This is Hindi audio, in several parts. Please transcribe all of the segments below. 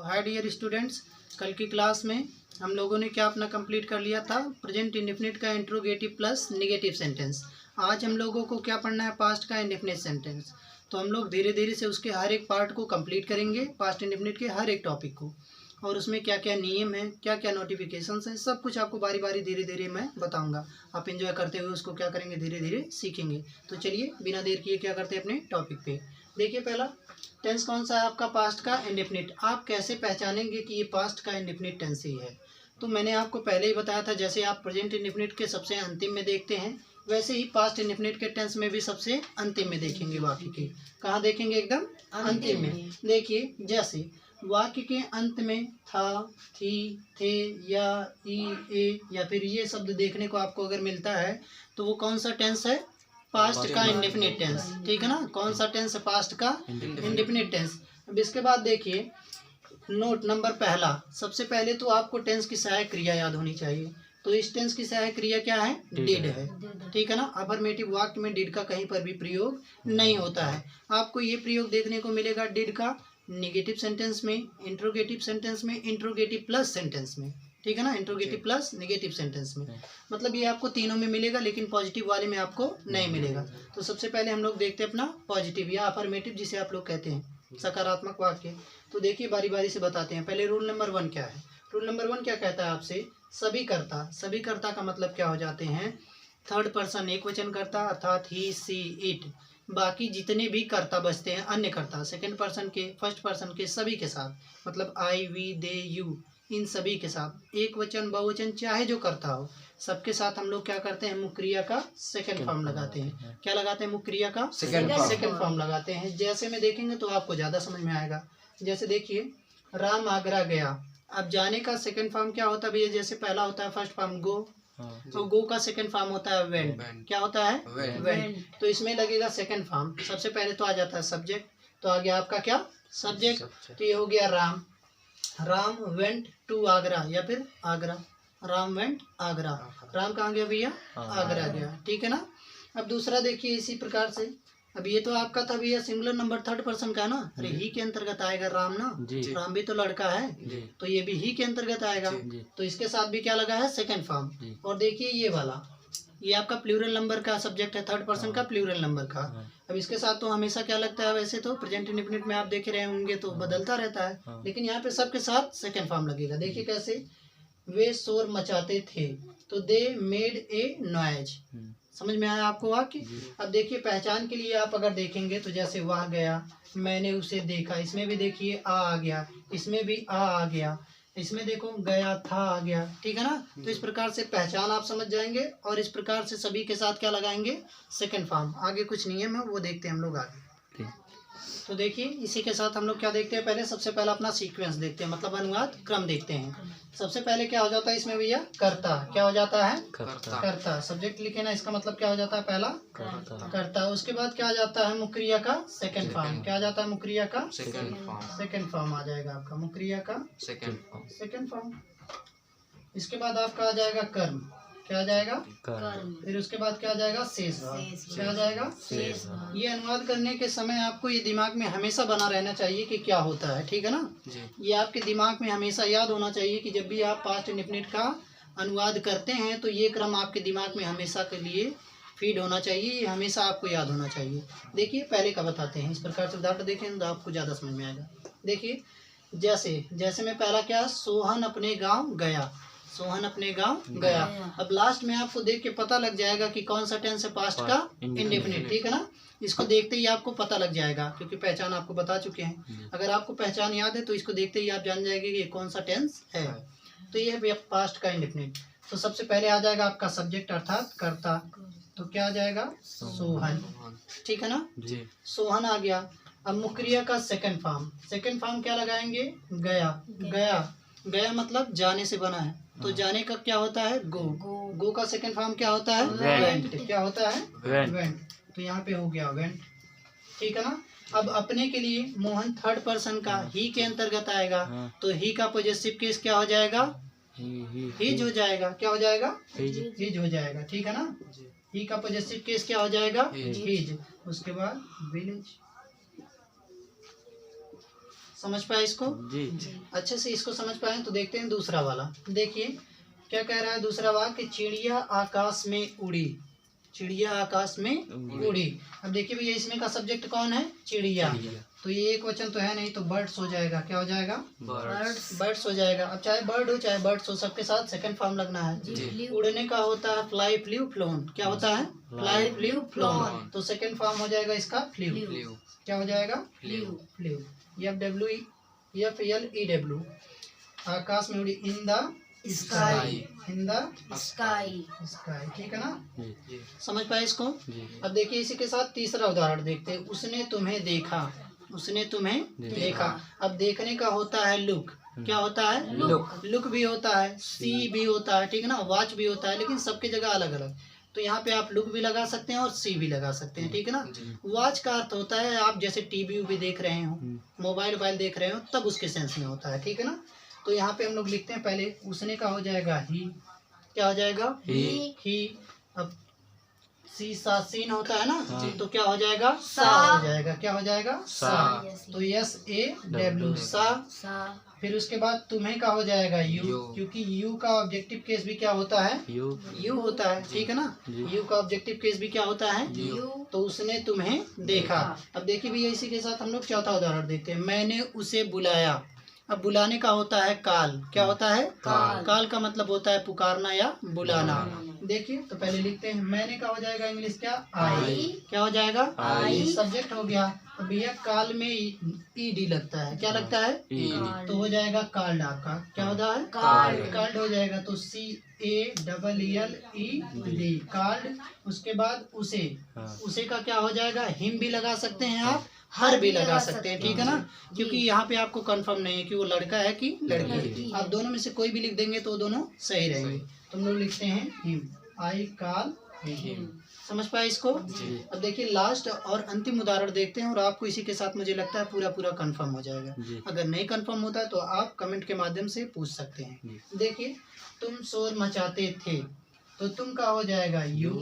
हाय डियर स्टूडेंट्स, कल की क्लास में हम लोगों ने क्या अपना कंप्लीट कर लिया था, प्रेजेंट इंडेफिनिट का इंट्रोगेटिव प्लस नेगेटिव सेंटेंस। आज हम लोगों को क्या पढ़ना है, पास्ट का इंडेफिनिट सेंटेंस। तो हम लोग धीरे धीरे से उसके हर एक पार्ट को कंप्लीट करेंगे, पास्ट इंडेफिनिट के हर एक टॉपिक को, और उसमें क्या क्या नियम है, क्या क्या नोटिफिकेशंस हैं, सब कुछ आपको बारी बारी धीरे धीरे मैं बताऊंगा। आप एंजॉय करते हुए उसको क्या करेंगे, धीरे धीरे सीखेंगे। तो चलिए बिना देर किए क्या करते हैं अपने टॉपिक पे। देखिए पहला टेंस कौन सा है आपका, पास्ट का इंडेफिनिट। आप कैसे पहचानेंगे कि ये पास्ट का इंडेफिनिट टेंस ही है? तो मैंने आपको पहले ही बताया था, जैसे आप प्रेजेंट इंडेफिनिट के सबसे अंतिम में देखते हैं, वैसे ही पास्ट इंडेफिनिट के टेंस में भी सबसे अंतिम में देखेंगे वाक्य के। कहाँ देखेंगे? एकदम अंतिम में। देखिए जैसे वाक्य के अंत में था, थी, थे, या, ई, ए या फिर ये शब्द देखने को आपको अगर मिलता है तो वो कौन सा टेंस है? पास्ट का इंडेफिनिट टेंस। ठीक है ना? कौन सा टेंस है? पास्ट का इंडेफिनिट टेंस। अब इसके बाद देखिए नोट नंबर पहला, सबसे पहले तो आपको टेंस की सहायक क्रिया याद होनी चाहिए। तो इस टेंस की सहायक क्रिया क्या है? डिड है। ठीक है ना? अफर्मेटिव वाक्य में डिड का कहीं पर भी प्रयोग नहीं होता है। आपको ये प्रयोग देखने को मिलेगा डिड का नेगेटिव सेंटेंस में, इंट्रोगेटिव सेंटेंस में, इंट्रोगेटिव प्लस सेंटेंस में। ठीक है ना? इंट्रोगेटिव प्लस नेगेटिव सेंटेंस में, मतलब ये आपको तीनों में मिलेगा, लेकिन पॉजिटिव वाले में आपको नहीं मिलेगा। तो सबसे पहले हम लोग देखते हैं अपना पॉजिटिव या अफर्मेटिव, जिसे आप लोग कहते हैं सकारात्मक वाक्य। तो देखिए बारी बारी से बताते हैं। पहले रूल नंबर 1 क्या है? रूल नंबर 1 क्या कहता है आपसे? सभी कर्ता। सभी कर्ता का मतलब क्या हो जाते हैं? थर्ड पर्सन एक वचन कर्ता, अर्थात ही, सी, इट। बाकी जितने भी कर्ता बचते हैं अन्य कर्ता, सेकंड पर्सन के, फर्स्ट पर्सन के, सभी के साथ, मतलब आई, वी, दे, यू, इन सभी के साथ, एक वचन बहुवचन चाहे जो कर्ता हो, सबके साथ हम लोग क्या करते हैं? मुख्य क्रिया का सेकंड फॉर्म लगाते हैं। क्या लगाते हैं? मुख्य क्रिया का सेकंड फॉर्म लगाते हैं। जैसे में देखेंगे तो आपको ज्यादा समझ में आएगा। जैसे देखिए राम आगरा गया। अब जाने का सेकंड फॉर्म क्या होता है भैया? जैसे पहला होता है फर्स्ट फॉर्म गो, तो गो का सेकंड फॉर्म होता है वेंट। क्या होता है? वेंट। तो इसमें लगेगा सेकंड फॉर्म। सबसे पहले तो आ जाता है सब्जेक्ट, तो आ गया आपका क्या? सब्जेक्ट। तो ये हो गया राम। राम वेंट टू आगरा, या फिर आगरा। राम वेंट आगरा। राम कहाँ गया भैया? आगरा गया। ठीक है ना? अब दूसरा देखिए इसी प्रकार से। अब ये तो आपका था भैया सिंगुलर नंबर थर्ड पर्सन का ना, अरे ही के अंतर्गत आएगा राम ना, राम भी तो लड़का है, तो ये भी ही के अंतर्गत आएगा। तो इसके साथ भी क्या लगा है? Second form. और देखिए ये वाला, ये आपका प्लूरल नंबर का सब्जेक्ट है, थर्ड पर्सन का प्लूरल नंबर का। अब इसके साथ तो हमेशा क्या लगता है? वैसे तो प्रेजेंट इंडेफिनिट में आप देख रहे होंगे तो बदलता रहता है, लेकिन यहाँ पे सबके साथ सेकंड फॉर्म लगेगा। देखिए कैसे, वे शोर मचाते थे, तो दे मेड ए नॉइज। समझ में आया आपको वाक्य? अब देखिए पहचान के लिए आप अगर देखेंगे तो जैसे वह गया, मैंने उसे देखा, इसमें भी देखिए आ गया, इसमें भी आ गया, इसमें देखो गया था आ गया। ठीक है ना? तो इस प्रकार से पहचान आप समझ जाएंगे, और इस प्रकार से सभी के साथ क्या लगाएंगे? Second form. आगे कुछ नियम है वो देखते हैं हम लोग आगे। तो देखिए इसी के साथ हम लोग क्या देखते हैं, पहले सबसे पहला अपना सीक्वेंस देखते हैं, मतलब अनुवाद क्रम देखते हैं। सबसे पहले क्या हो जाता है इसमें भैया? कर्ता। क्या हो जाता है? कर्ता। सब्जेक्ट लिखे ना, इसका मतलब क्या हो जाता है? पहला कर्ता। उसके बाद क्या आ जाता है? मुख्य क्रिया का सेकंड फॉर्म। क्या आ जाता है? मुख्य क्रिया का सेकंड फॉर्म आ जाएगा आपका, मुख्य क्रिया का सेकंड फॉर्म। इसके बाद आपका आ जाएगा कर्म। क्या आ जाएगा? कर्म। फिर उसके बाद क्या आ जाएगा? शेष भाव। क्या आ जाएगा? शेष भाव। ये अनुवाद करने के समय आपको ये दिमाग में हमेशा बना रहना चाहिए कि क्या होता है। ठीक है ना? ये आपके दिमाग में हमेशा याद होना चाहिए कि जब भी आप पास्ट इंडेफिनिट का अनुवाद करते हैं तो ये क्रम आपके दिमाग में हमेशा के लिए फीड होना चाहिए, ये हमेशा आपको याद होना चाहिए। देखिए पहले का बताते हैं, इस प्रकार से उदाहरण देखें तो आपको ज़्यादा समझ में आएगा। देखिए जैसे में पहला क्या? सोहन अपने गाँव गया। सोहन अपने गांव गया। अब लास्ट में आपको देख के पता लग जाएगा कि कौन सा टेंस है पास्ट का इंडेफिनिट। ठीक है ना? इसको देखते ही आपको पता लग जाएगा, क्योंकि पहचान आपको बता चुके हैं। अगर आपको पहचान याद है तो इसको देखते ही आप जान जाएंगे कि ये कौन सा टेंस है। तो ये है पास्ट का इंडेफिनिट। तो सबसे पहले आ जाएगा आपका सब्जेक्ट अर्थात कर्ता। तो क्या आ जाएगा? सोहन। ठीक है ना? सोहन आ गया। अब मुख्य क्रिया का सेकंड फॉर्म। सेकंड फॉर्म क्या लगाएंगे? गया। गया मतलब जाने से बना है, तो जाने का क्या होता है? गो। गो का सेकंड फॉर्म क्या होता है? वेंट। क्या होता है? वेंट। तो यहाँ पे हो गया वेंट। ठीक है ना? अब अपने के लिए मोहन थर्ड पर्सन का ही के अंतर्गत आएगा, तो ही का पॉजेसिव केस क्या हो जाएगा? हिज हो जाएगा। क्या हो जाएगा? हिज हो जाएगा। ठीक है ना? ही का पॉजेसिव केस क्या हो जाएगा? हिज। उसके बाद विलेज। समझ पाए इसको? जी। अच्छे से इसको समझ पाए तो देखते हैं दूसरा वाला। देखिए क्या कह रहा है दूसरा वाक्य, चिड़िया आकाश में उड़ी, चिड़िया आकाश में उड़ी। अब देखिए भैया इसमें का सब्जेक्ट कौन है? चिड़िया। तो ये एक वचन तो है नहीं, तो बर्ड्स हो जाएगा। क्या हो जाएगा? बर्ड्स हो जाएगा। अब चाहे बर्ड हो चाहे बर्ड्स हो, सबके साथ सेकंड फॉर्म लगना है। उड़ने का होता है फ्लाई, फ्लू, फ्लोन। क्या होता है? Fly, flu, phloem. तो सेकंड फॉर्म हो जाएगा इसका फ्लू। क्या हो जाएगा? फ्लू। FLEW, आकाश में उड़ी। In the sky, in the sky. ठीक है ना? समझ पाए इसको? अब देखिए इसी के साथ तीसरा उदाहरण देखते हैं। उसने तुम्हें देखा, उसने तुम्हें देखा। अब देखने का होता है लुक। क्या होता है? लुक भी होता है, सी भी होता है, ठीक है ना, वॉच भी होता है, लेकिन सबकी जगह अलग अलग। तो यहाँ पे आप लुक भी लगा सकते हैं और सी भी लगा सकते हैं, ठीक है ना। वॉच का अर्थ होता है आप जैसे टीवी भी देख रहे हो, मोबाइल देख रहे हो, तब उसके सेंस में होता है, ठीक है ना। तो यहाँ पे हम लोग लिखते हैं पहले उसने का हो जाएगा ही। क्या हो जाएगा? ही। अब सा सीन होता है ना, तो क्या हो जाएगा? सा हो जाएगा। क्या हो जाएगा? सा। तो SAW, सा। फिर उसके बाद तुम्हें का हो जाएगा यू, क्योंकि यू का ऑब्जेक्टिव केस भी क्या होता है? यू होता है, ठीक है ना। यू का ऑब्जेक्टिव केस भी क्या होता है? यू। तो उसने तुम्हें देखा। अब देखिए भैया इसी के साथ हम लोग चौथा उदाहरण देखते हैं। मैंने उसे बुलाया। अब बुलाने का होता है काल। क्या होता है? काल का मतलब होता है पुकारना या बुलाना। देखिए तो पहले लिखते हैं, मैंने का हो जाएगा इंग्लिश क्या? आई। क्या हो जाएगा? आई। सब्जेक्ट हो गया। अब भैया काल में ED लगता है। क्या लगता है? तो हो जाएगा कार्ड आपका। क्या होता है? कार्ड हो जाएगा। तो CALLED, कार्ड। उसके बाद उसे का क्या हो जाएगा? हिम भी लगा सकते हैं आप, हर भी लगा सकते हैं, ठीक है ना। क्योंकि यहाँ पे आपको कंफर्म नहीं है कि वो लड़का है कि लड़की। आप दोनों में से कोई भी लिख देंगे तो दोनों सही रहेंगे। तो हम लोग लिखते हैं हिम, आई कॉल हिम। समझ पाए इसको? अब देखिए लास्ट और अंतिम उदाहरण देखते हैं और आपको इसी के साथ मुझे लगता है पूरा कंफर्म हो जाएगा। अगर नहीं कंफर्म होता है तो आप कमेंट के माध्यम से पूछ सकते हैं। देखिए तुम शोर मचाते थे, तो तुम का हो जाएगा यू।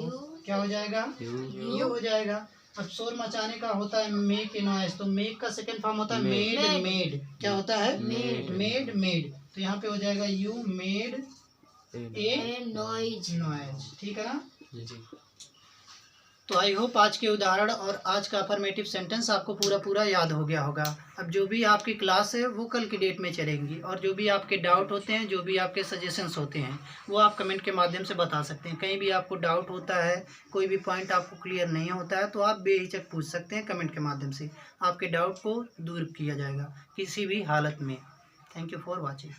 क्या हो जाएगा? यू हो जाएगा। अब शोर मचाने का होता है मेक ए नॉइज, तो मेक का सेकंड फॉर्म होता है मेड। क्या होता है? मेड। तो यहाँ पे हो जाएगा यू मेड ए नॉइज। ठीक है ना। तो आई होप आज के उदाहरण और आज का अफर्मेटिव सेंटेंस आपको पूरा याद हो गया होगा। अब जो भी आपकी क्लास है वो कल की डेट में चलेंगी, और जो भी आपके डाउट होते हैं, जो भी आपके सजेशंस होते हैं, वो आप कमेंट के माध्यम से बता सकते हैं। कहीं भी आपको डाउट होता है, कोई भी पॉइंट आपको क्लियर नहीं होता है, तो आप बेहिचक पूछ सकते हैं कमेंट के माध्यम से। आपके डाउट को दूर किया जाएगा किसी भी हालत में। Thank you for watching.